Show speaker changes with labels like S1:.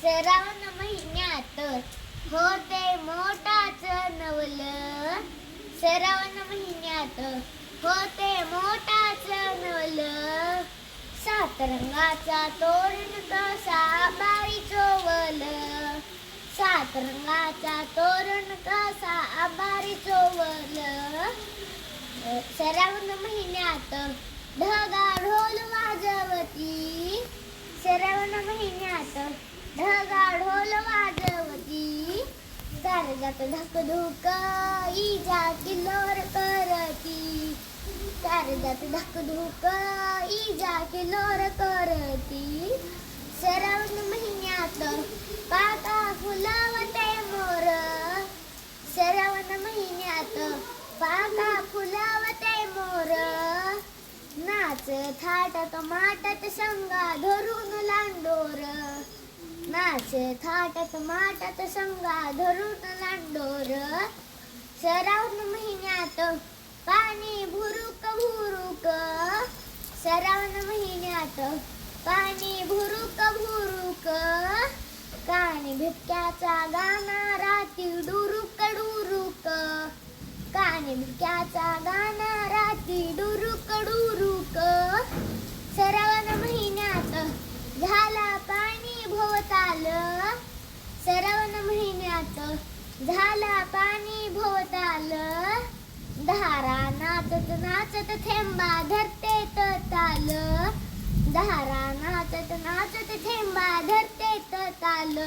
S1: श्रावण महिन्यात होते मोठाच नवल. श्रावण महिन्यात होते मोठाच नवल. सात रंगाचा तोरण कसा आभारी चोवल. सात रंगाचा तोरण कसा आभारी चोवल. श्रावण महिन्यात ढगा ढोल वाजवती. श्रावण महिन्यात ढगा ढोल वाजवती. कारजात धकधुक इजा किल्लोर करती. कारजात धकधुक इजा किल्लोर करती. श्रावण महिन्यात पाका फुलवते मोर. श्रावण महिन्यात पाका फुलवते मोर. नाच थाटात माटात संगा धरून लांडोर. नाच थाटात माटात संगा धरून लांडोर. श्रावण महिन्यात पाणी भुरुक भुरुक. श्रावण महिन्यात पाणी भुरुक भुरुक. कानी भिटक्याचा गाणा राती डुरुक डुरुक. कानी भिटक्याचा गाणा राती डुरुक डुरुक. श्रावण महिन्यात झाला पाणी भोवताल. श्रावण महिन्यात झाला पाणी भोवताल. धारा नाचत नाचत थेंबा धरते ताल. धारा नाचत नाचत थेंबा धरते ताल.